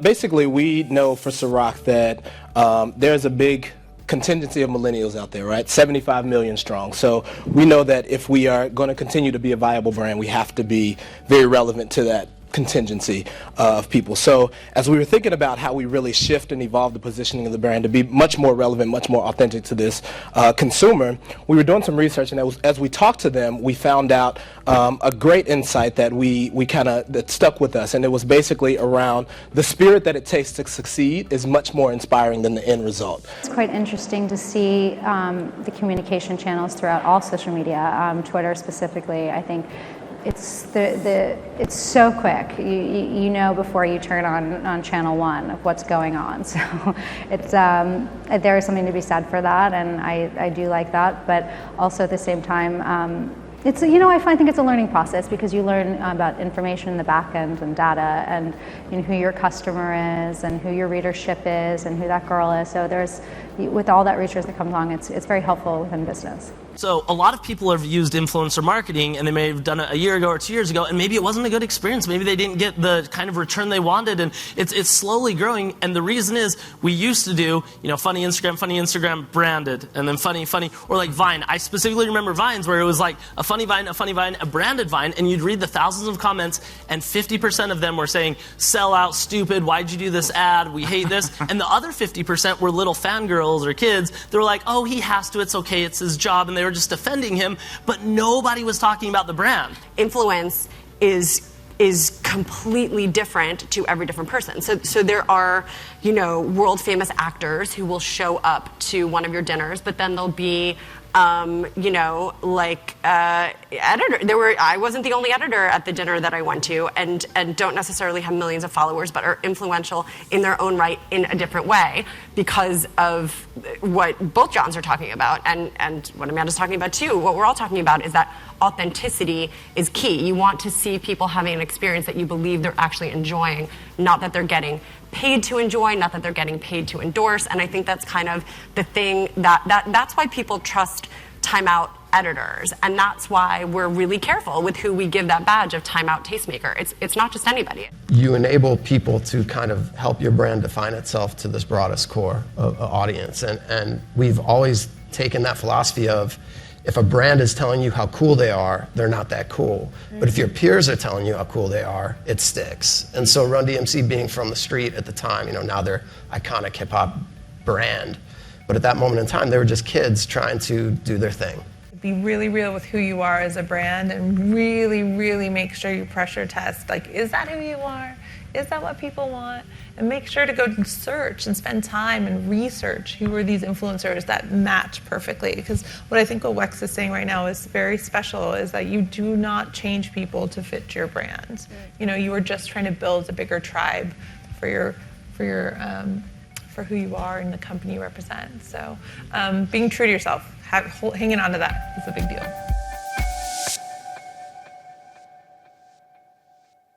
Basically, we know for Ciroc that there's a big contingency of millennials out there, right? 75 million strong. So we know that if we are going to continue to be a viable brand, we have to be very relevant to that contingency of people. So as we were thinking about how we really shift and evolve the positioning of the brand to be much more relevant, much more authentic to this consumer, we were doing some research, and as we talked to them, we found out a great insight that that stuck with us, and it was basically around the spirit that it takes to succeed is much more inspiring than the end result. It's quite interesting to see the communication channels throughout all social media, Twitter specifically. I think it's it's so quick. You know before you turn on channel 1 of what's going on. So it's there is something to be said for that, and I do like that. But also at the same time, it's, I think it's a learning process, because you learn about information in the back end and data, and who your customer is and who your readership is and who that girl is. So with all that research that comes along, it's very helpful within business. So a lot of people have used influencer marketing, and they may have done it a year ago or 2 years ago, and maybe it wasn't a good experience. Maybe they didn't get the kind of return they wanted, and it's slowly growing. And the reason is we used to do, funny Instagram branded, and then funny, or like Vine. I specifically remember Vines where it was like a funny Vine, a branded Vine, and you'd read the thousands of comments, and 50% of them were saying, sell out, stupid, why'd you do this ad, we hate this. And the other 50% were little fangirls or kids. They were like, oh, he has to, it's okay, it's his job, and they were just defending him, but nobody was talking about the brand. Influence is completely different to every different person. So there are, world famous actors who will show up to one of your dinners, but then there'll be editor. I wasn't the only editor at the dinner that I went to, and don't necessarily have millions of followers, but are influential in their own right in a different way because of what both Johns are talking about, and what Amanda's talking about too. What we're all talking about is that authenticity is key. You want to see people having an experience that you believe they're actually enjoying, not that they're getting paid to enjoy, not that they're getting paid to endorse. And I think that's kind of the thing that's why people trust Time Out editors, and that's why we're really careful with who we give that badge of Time Out tastemaker. It's not just anybody. You enable people to kind of help your brand define itself to this broadest core of audience, and we've always taken that philosophy of, if a brand is telling you how cool they are, they're not that cool. But if your peers are telling you how cool they are, it sticks. And so Run DMC being from the street at the time, now they're iconic hip hop brand. But at that moment in time, they were just kids trying to do their thing. Be really real with who you are as a brand, and really, really make sure you pressure test. Like, is that who you are? Is that what people want? And make sure to go search and spend time and research who are these influencers that match perfectly. Because what I think what Wex is saying right now is very special, is that you do not change people to fit your brand. You are just trying to build a bigger tribe for who you are and the company you represent. So being true to yourself, hanging on to that is a big deal.